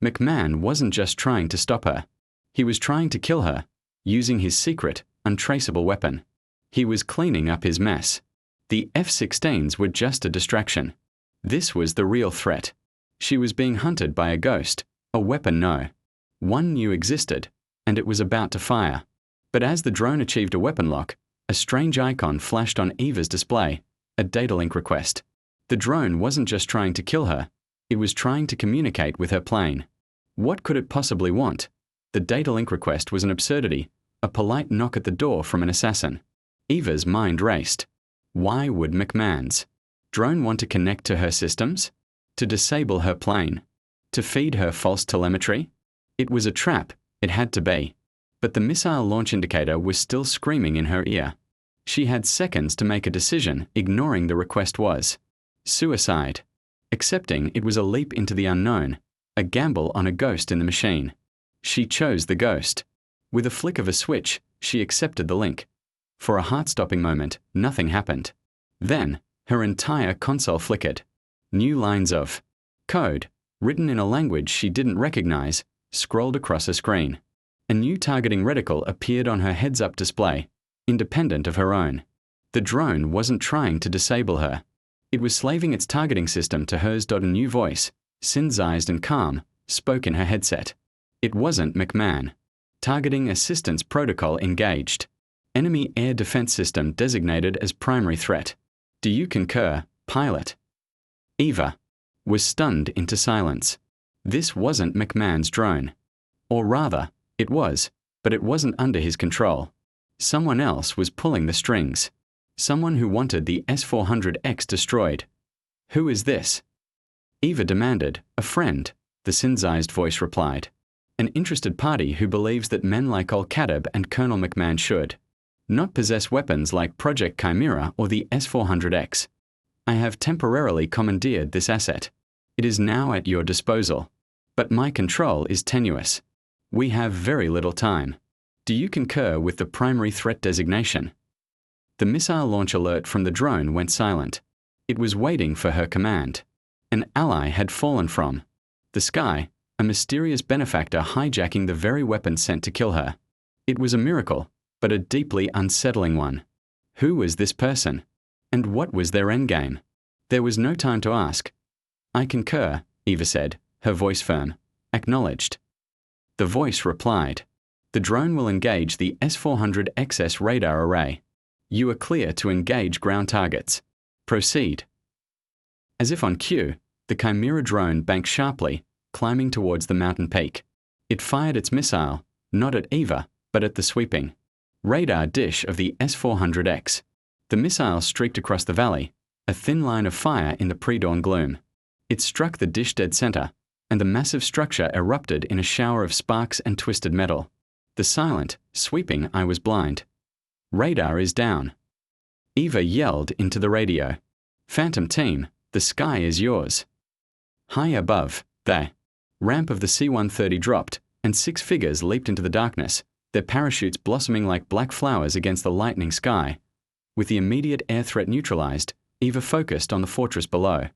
McMahon wasn't just trying to stop her. He was trying to kill her, using his secret, untraceable weapon. He was cleaning up his mess. The F-16s were just a distraction. This was the real threat. She was being hunted by a ghost, a weapon one knew existed, and it was about to fire. But as the drone achieved a weapon lock, a strange icon flashed on Eva's display, a data link request. The drone wasn't just trying to kill her, it was trying to communicate with her plane. What could it possibly want? The data link request was an absurdity, a polite knock at the door from an assassin. Eva's mind raced. Why would McMahon's Drone want to connect to her systems? To disable her plane? To feed her false telemetry? It was a trap, it had to be. But the missile launch indicator was still screaming in her ear. She had seconds to make a decision, ignoring the request was suicide. Accepting it was a leap into the unknown, a gamble on a ghost in the machine. She chose the ghost. With a flick of a switch, she accepted the link. For a heart-stopping moment, nothing happened. Then, her entire console flickered. New lines of code, written in a language she didn't recognize, scrolled across a screen. A new targeting reticle appeared on her heads-up display, independent of her own. The drone wasn't trying to disable her. It was slaving its targeting system to hers. A new voice, synthesized and calm, spoke in her headset. It wasn't McMahon. Targeting assistance protocol engaged. Enemy air defense system designated as primary threat. Do you concur, pilot? Eva was stunned into silence. This wasn't McMahon's drone. Or rather, it was, but it wasn't under his control. Someone else was pulling the strings. Someone who wanted the S-400X destroyed. Who is this? Eva demanded. A friend, the synthesized voice replied. An interested party who believes that men like Al-Qaeda and Colonel McMahon should not possess weapons like Project Chimera or the S-400X. I have temporarily commandeered this asset. It is now at your disposal. But my control is tenuous. We have very little time. Do you concur with the primary threat designation? The missile launch alert from the drone went silent. It was waiting for her command. An ally had fallen from the sky, a mysterious benefactor hijacking the very weapon sent to kill her. It was a miracle, but a deeply unsettling one. Who was this person? And what was their endgame? There was no time to ask. I concur, Eva said, her voice firm. Acknowledged. The voice replied. The drone will engage the S-400XS radar array. You are clear to engage ground targets. Proceed. As if on cue, the Chimera drone banked sharply, climbing towards the mountain peak. It fired its missile, not at Eva, but at the sweeping radar dish of the S-400X. The missile streaked across the valley, a thin line of fire in the pre-dawn gloom. It struck the dish dead center, and the massive structure erupted in a shower of sparks and twisted metal. The silent, sweeping eye was blind. Radar is down. Eva yelled into the radio. Phantom team, the sky is yours. High above, the ramp of the C-130 dropped, and 6 figures leaped into the darkness, their parachutes blossoming like black flowers against the lightning sky. With the immediate air threat neutralized, Eva focused on the fortress below.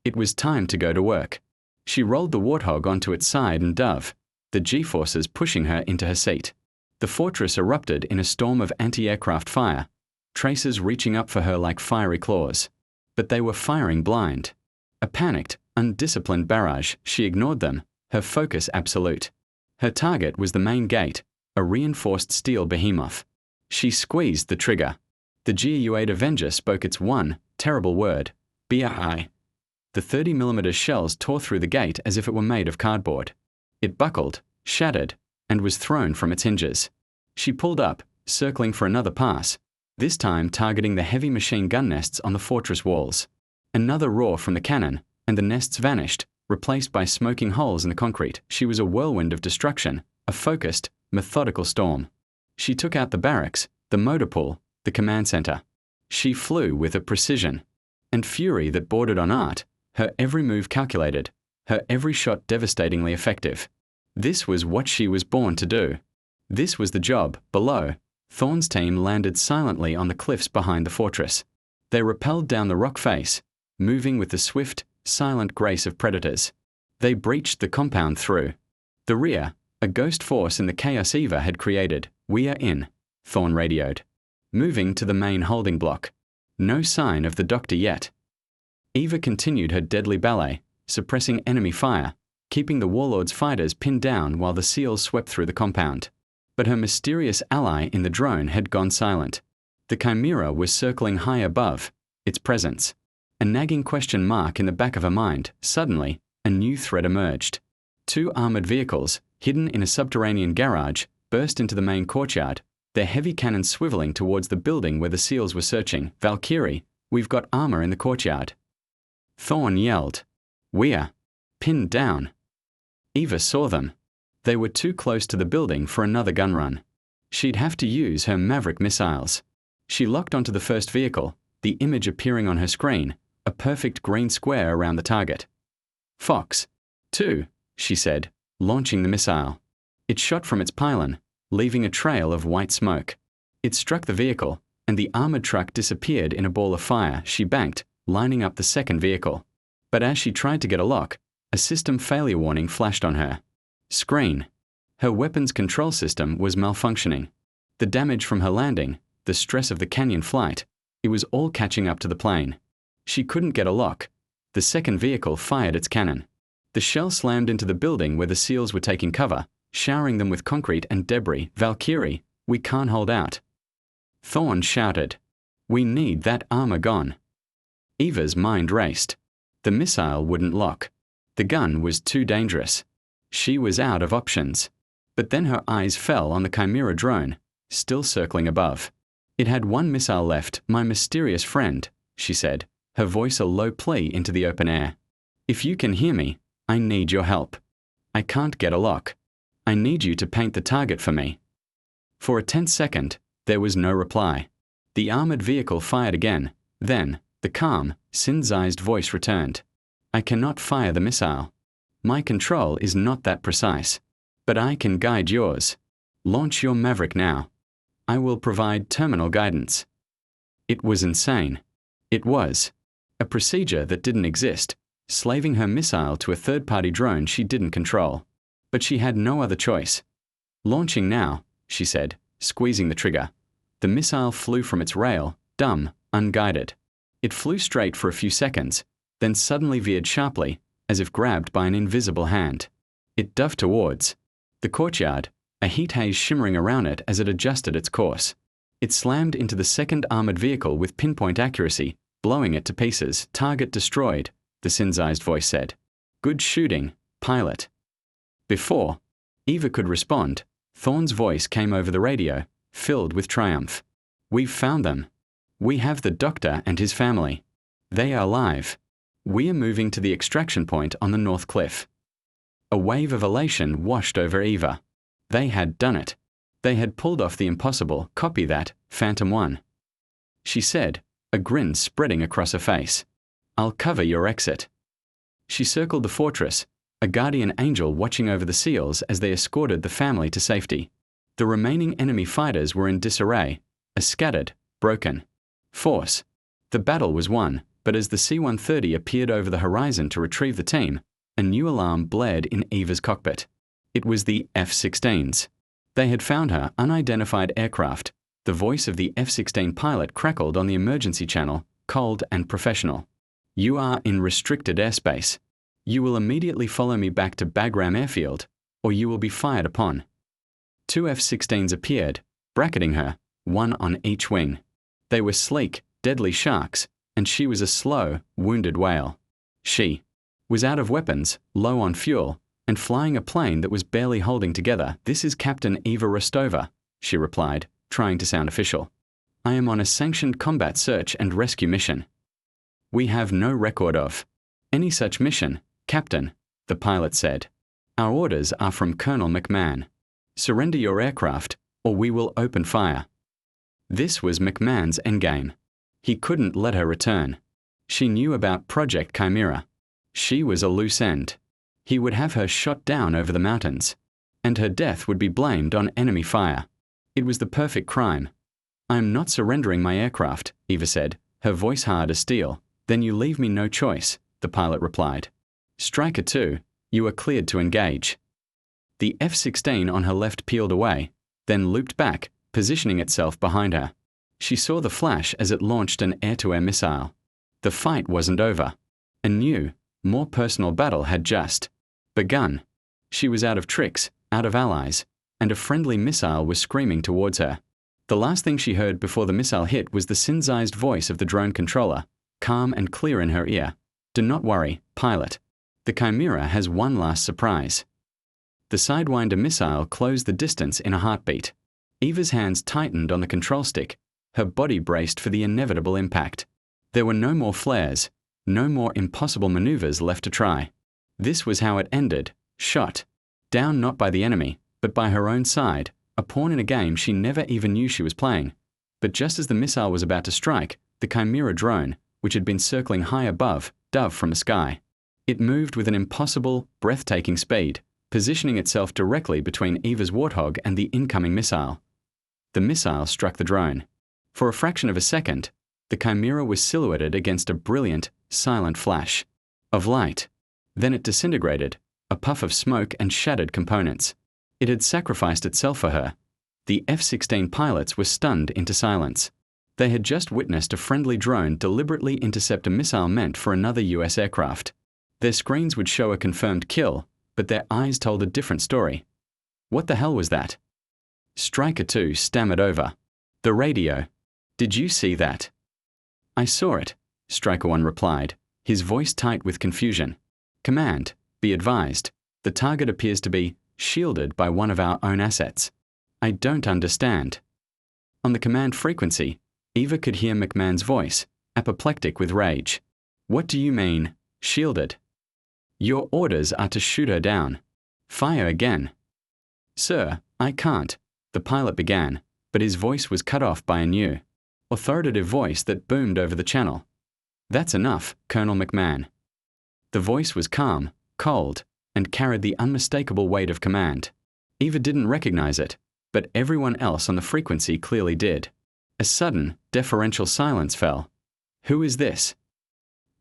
It was time to go to work. She rolled the Warthog onto its side and dove, the G-forces pushing her into her seat. The fortress erupted in a storm of anti-aircraft fire, tracers reaching up for her like fiery claws. But they were firing blind. A panicked, undisciplined barrage, she ignored them, her focus absolute. Her target was the main gate, a reinforced steel behemoth. She squeezed the trigger. The GU-8 Avenger spoke its one terrible word, BRI. The 30mm shells tore through the gate as if it were made of cardboard. It buckled, shattered, and was thrown from its hinges. She pulled up, circling for another pass, this time targeting the heavy machine gun nests on the fortress walls. Another roar from the cannon, and the nests vanished, replaced by smoking holes in the concrete. She was a whirlwind of destruction, a focused, methodical storm. She took out the barracks, the motor pool, the command center. She flew with a precision and fury that bordered on art, her every move calculated, her every shot devastatingly effective. This was what she was born to do. This was the job. Below, Thorne's team landed silently on the cliffs behind the fortress. They rappelled down the rock face, moving with the swift, silent grace of predators. They breached the compound through the rear, a ghost force in the chaos Eva had created. We are in, Thorne radioed. Moving to the main holding block. No sign of the doctor yet. Eva continued her deadly ballet, suppressing enemy fire, keeping the warlord's fighters pinned down while the SEALs swept through the compound. But her mysterious ally in the drone had gone silent. The Chimera was circling high above, its presence. A nagging question mark in the back of her mind. Suddenly, a new threat emerged. 2 armored vehicles, hidden in a subterranean garage, burst into the main courtyard, their heavy cannons swiveling towards the building where the SEALs were searching. Valkyrie, we've got armor in the courtyard. Thorn yelled. We're pinned down. Eva saw them. They were too close to the building for another gun run. She'd have to use her Maverick missiles. She locked onto the first vehicle, the image appearing on her screen, a perfect green square around the target. Fox 2, she said, launching the missile. It shot from its pylon, leaving a trail of white smoke. It struck the vehicle, and the armored truck disappeared in a ball of fire. She banked, lining up the second vehicle. But as she tried to get a lock, a system failure warning flashed on her. Screen. Her weapons control system was malfunctioning. The damage from her landing, the stress of the canyon flight, it was all catching up to the plane. She couldn't get a lock. The second vehicle fired its cannon. The shell slammed into the building where the SEALs were taking cover, showering them with concrete and debris. Valkyrie, we can't hold out. Thorn shouted. We need that armor gone. Eva's mind raced. The missile wouldn't lock. The gun was too dangerous. She was out of options. But then her eyes fell on the Chimera drone, still circling above. It had one missile left. My mysterious friend, she said, her voice a low plea into the open air. If you can hear me, I need your help. I can't get a lock. I need you to paint the target for me. For a tense second, there was no reply. The armored vehicle fired again. Then, the calm, synthesized voice returned. I cannot fire the missile. My control is not that precise. But I can guide yours. Launch your Maverick now. I will provide terminal guidance. It was insane. It was a procedure that didn't exist, slaving her missile to a third-party drone she didn't control. But she had no other choice. Launching now, she said, squeezing the trigger. The missile flew from its rail, dumb, unguided. It flew straight for a few seconds, then suddenly veered sharply, as if grabbed by an invisible hand. It dove towards the courtyard, a heat haze shimmering around it as it adjusted its course. It slammed into the second armored vehicle with pinpoint accuracy, blowing it to pieces. Target destroyed, the synthesized voice said. Good shooting, pilot. Before Eva could respond, Thorn's voice came over the radio, filled with triumph. We've found them. We have the doctor and his family. They are alive. We are moving to the extraction point on the North Cliff. A wave of elation washed over Eva. They had done it. They had pulled off the impossible. Copy that, Phantom 1. She said, a grin spreading across her face. I'll cover your exit. She circled the fortress, a guardian angel watching over the SEALs as they escorted the family to safety. The remaining enemy fighters were in disarray, a scattered, broken force. The battle was won, but as the C-130 appeared over the horizon to retrieve the team, a new alarm blared in Eva's cockpit. It was the F-16s. They had found her unidentified aircraft. The voice of the F-16 pilot crackled on the emergency channel, cold and professional. You are in restricted airspace. You will immediately follow me back to Bagram Airfield, or you will be fired upon. 2 F-16s appeared, bracketing her, one on each wing. They were sleek, deadly sharks, and she was a slow, wounded whale. She was out of weapons, low on fuel, and flying a plane that was barely holding together. This is Captain Eva Rostova, she replied, trying to sound official. I am on a sanctioned combat search and rescue mission. We have no record of any such mission, Captain, the pilot said. Our orders are from Colonel McMahon. Surrender your aircraft, or we will open fire. This was McMahon's endgame. He couldn't let her return. She knew about Project Chimera. She was a loose end. He would have her shot down over the mountains, and her death would be blamed on enemy fire. It was the perfect crime. I am not surrendering my aircraft, Eva said, her voice hard as steel. Then you leave me no choice, the pilot replied. Striker 2, you are cleared to engage. The F-16 on her left peeled away, then looped back, positioning itself behind her. She saw the flash as it launched an air-to-air missile. The fight wasn't over. A new, more personal battle had just begun. She was out of tricks, out of allies, and a friendly missile was screaming towards her. The last thing she heard before the missile hit was the synthesized voice of the drone controller, calm and clear in her ear. Do not worry, pilot. The Chimera has one last surprise. The Sidewinder missile closed the distance in a heartbeat. Eva's hands tightened on the control stick. Her body braced for the inevitable impact. There were no more flares, No more impossible maneuvers left to try. This was how it ended, shot. Down not by the enemy, but by her own side, a pawn in a game she never even knew she was playing. But just as the missile was about to strike, the Chimera drone, which had been circling high above, dove from the sky. It moved with an impossible, breathtaking speed, positioning itself directly between Eva's Warthog and the incoming missile. The missile struck the drone. For a fraction of a second, the Chimera was silhouetted against a brilliant, silent flash of light. Then it disintegrated, a puff of smoke and shattered components. It had sacrificed itself for her. The F-16 pilots were stunned into silence. They had just witnessed a friendly drone deliberately intercept a missile meant for another US aircraft. Their screens would show a confirmed kill, but their eyes told a different story. What the hell was that? Striker 2 stammered over. The radio. Did you see that? I saw it, Striker 1 replied, his voice tight with confusion. Command, be advised, the target appears to be shielded by one of our own assets. I don't understand. On the command frequency, Eva could hear McMahon's voice, apoplectic with rage. What do you mean, shielded? Your orders are to shoot her down. Fire again. Sir, I can't, the pilot began, but his voice was cut off by a new, authoritative voice that boomed over the channel. That's enough, Colonel McMahon. The voice was calm, cold, and carried the unmistakable weight of command. Eva didn't recognize it, but everyone else on the frequency clearly did. A sudden, deferential silence fell. Who is this?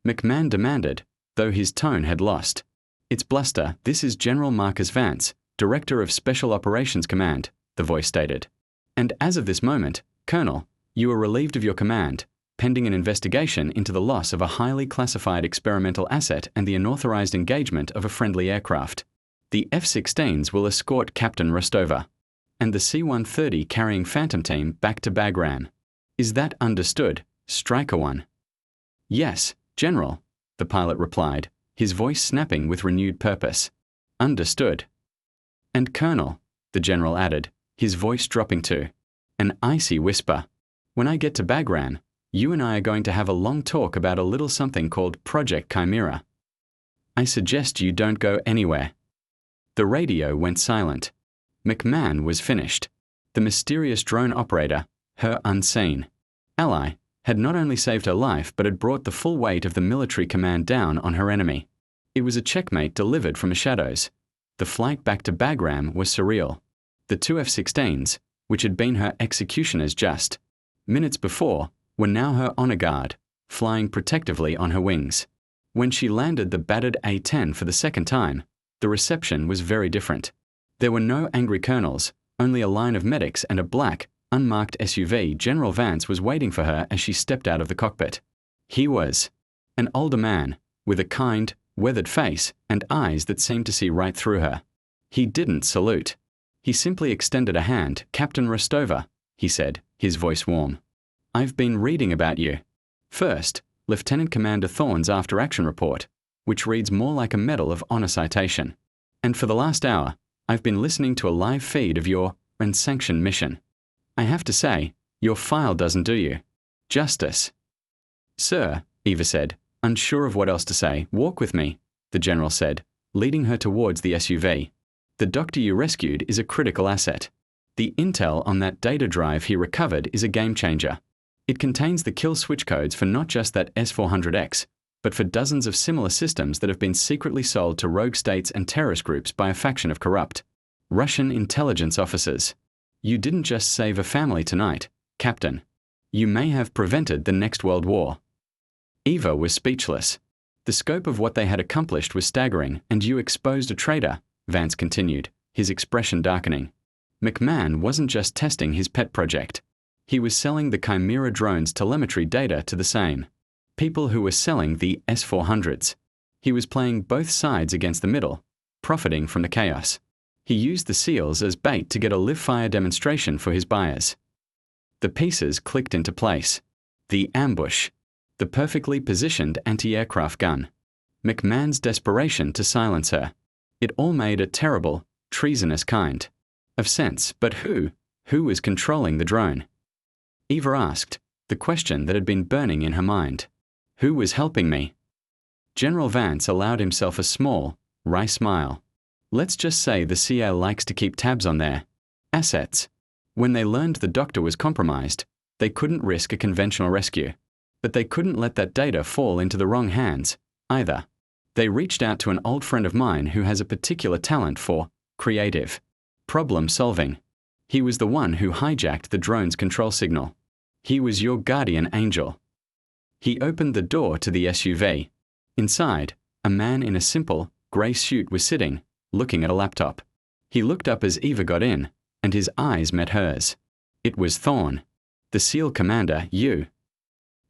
McMahon demanded, though his tone had lost. It's bluster, this is General Marcus Vance, Director of Special Operations Command, the voice stated. And as of this moment, Colonel, you are relieved of your command, pending an investigation into the loss of a highly classified experimental asset and the unauthorized engagement of a friendly aircraft. The F-16s will escort Captain Rostova and the C-130 carrying Phantom team back to Bagram. Is that understood, Striker 1? Yes, General, the pilot replied, his voice snapping with renewed purpose. Understood. And Colonel, the general added, his voice dropping to an icy whisper. When I get to Bagram, you and I are going to have a long talk about a little something called Project Chimera. I suggest you don't go anywhere. The radio went silent. McMahon was finished. The mysterious drone operator, her unseen ally, had not only saved her life but had brought the full weight of the military command down on her enemy. It was a checkmate delivered from the shadows. The flight back to Bagram was surreal. The two F-16s, which had been her executioners just minutes before, were now her honor guard, flying protectively on her wings. When she landed the battered A-10 for the second time, the reception was very different. There were no angry colonels, only a line of medics and a black, unmarked SUV. General Vance was waiting for her as she stepped out of the cockpit. He was an older man, with a kind, weathered face and eyes that seemed to see right through her. He didn't salute. He simply extended a hand. Captain Rostova, he said, his voice warm. I've been reading about you. First, Lieutenant Commander Thorne's after-action report, which reads more like a Medal of Honor citation. And for the last hour, I've been listening to a live feed of your unsanctioned mission. I have to say, your file doesn't do you justice. Sir, Eva said, unsure of what else to say. Walk with me, the general said, leading her towards the SUV. The doctor you rescued is a critical asset. The intel on that data drive he recovered is a game changer. It contains the kill switch codes for not just that S-400X, but for dozens of similar systems that have been secretly sold to rogue states and terrorist groups by a faction of corrupt Russian intelligence officers. You didn't just save a family tonight, Captain. You may have prevented the next World War. Eva was speechless. The scope of what they had accomplished was staggering, and you exposed a traitor, Vance continued, his expression darkening. McMahon wasn't just testing his pet project. He was selling the Chimera drone's telemetry data to the same people who were selling the S-400s. He was playing both sides against the middle, profiting from the chaos. He used the SEALs as bait to get a live-fire demonstration for his buyers. The pieces clicked into place. The ambush, the perfectly positioned anti-aircraft gun, McMahon's desperation to silence her. It all made a terrible, treasonous kind of sense. But who was controlling the drone? Eva asked, the question that had been burning in her mind. Who was helping me? General Vance allowed himself a small, wry smile. Let's just say the CL likes to keep tabs on their assets. When they learned the doctor was compromised, they couldn't risk a conventional rescue. But they couldn't let that data fall into the wrong hands, either. They reached out to an old friend of mine who has a particular talent for creative problem solving. He was the one who hijacked the drone's control signal. He was your guardian angel. He opened the door to the SUV. Inside, a man in a simple, grey suit was sitting, looking at a laptop. He looked up as Eva got in, and his eyes met hers. It was Thorne. The SEAL commander, you.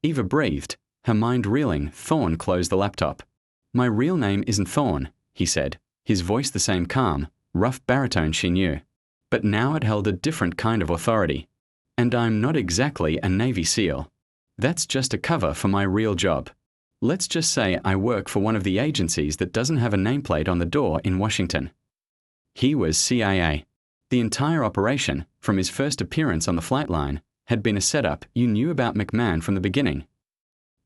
Eva breathed, her mind reeling. Thorne closed the laptop. My real name isn't Thorne, he said, his voice the same calm, rough baritone she knew. But now it held a different kind of authority. And I'm not exactly a Navy SEAL. That's just a cover for my real job. Let's just say I work for one of the agencies that doesn't have a nameplate on the door in Washington. He was CIA. The entire operation, from his first appearance on the flight line, had been a setup. You knew about McMahon from the beginning.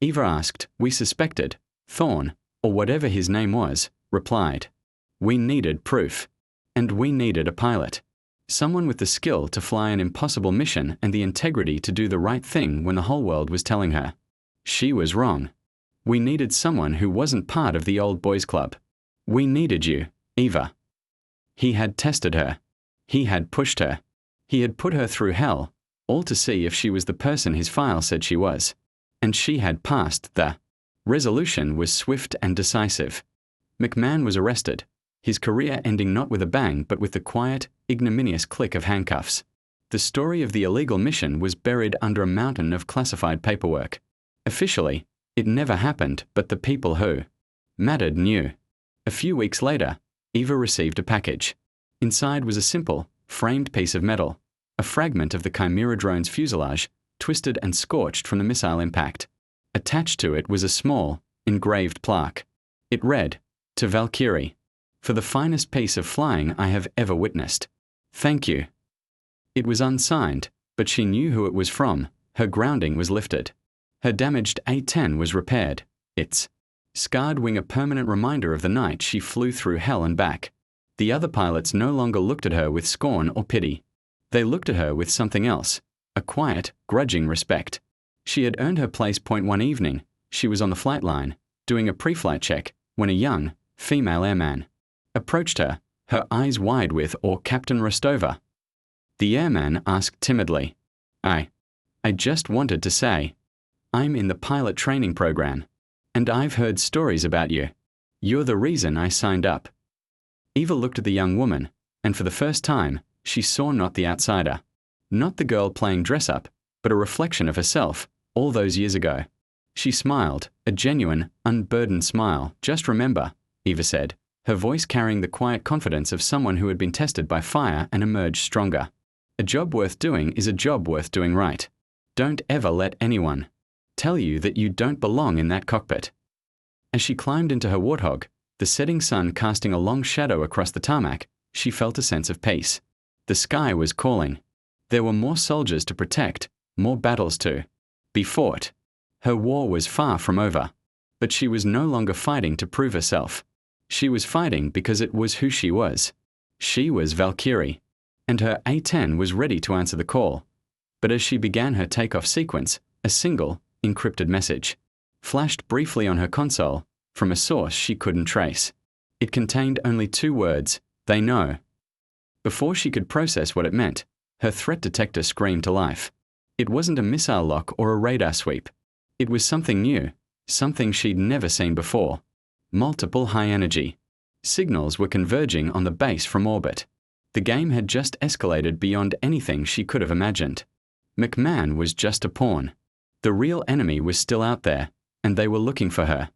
Eva asked. We suspected. Thorne, or whatever his name was, replied. We needed proof. And we needed a pilot. Someone with the skill to fly an impossible mission and the integrity to do the right thing when the whole world was telling her she was wrong. We needed someone who wasn't part of the old boys club. We needed you, Eva. He had tested her. He had pushed her. He had put her through hell, all to see if she was the person his file said she was. And she had passed. The resolution was swift and decisive. McMahon was arrested, his career ending not with a bang but with the quiet, ignominious click of handcuffs. The story of the illegal mission was buried under a mountain of classified paperwork. Officially, it never happened, but the people who mattered knew. A few weeks later, Eva received a package. Inside was a simple, framed piece of metal, a fragment of the Chimera drone's fuselage, twisted and scorched from the missile impact. Attached to it was a small, engraved plaque. It read, "To Valkyrie. For the finest piece of flying I have ever witnessed. Thank you." It was unsigned, but she knew who it was from. Her grounding was lifted. Her damaged A-10 was repaired, its scarred wing a permanent reminder of the night she flew through hell and back. The other pilots no longer looked at her with scorn or pity. They looked at her with something else, a quiet, grudging respect. She had earned her place. One evening, she was on the flight line, doing a pre-flight check, when a young, female airman approached her, her eyes wide with "Or Captain Rostova." The airman asked timidly, I just wanted to say, I'm in the pilot training program, and I've heard stories about you. You're the reason I signed up." Eva looked at the young woman, and for the first time, she saw not the outsider, not the girl playing dress-up, but a reflection of herself, all those years ago. She smiled, a genuine, unburdened smile. "Just remember," Eva said, her voice carrying the quiet confidence of someone who had been tested by fire and emerged stronger. "A job worth doing is a job worth doing right. Don't ever let anyone tell you that you don't belong in that cockpit." As she climbed into her Warthog, the setting sun casting a long shadow across the tarmac, she felt a sense of peace. The sky was calling. There were more soldiers to protect, more battles to be fought. Her war was far from over. But she was no longer fighting to prove herself. She was fighting because it was who she was. She was Valkyrie, and her A-10 was ready to answer the call. But as she began her takeoff sequence, a single, encrypted message flashed briefly on her console from a source she couldn't trace. It contained only 2 words, "They know." Before she could process what it meant, her threat detector screamed to life. It wasn't a missile lock or a radar sweep. It was something new, something she'd never seen before. Multiple high-energy signals were converging on the base from orbit. The game had just escalated beyond anything she could have imagined. McMahon was just a pawn. The real enemy was still out there, and they were looking for her.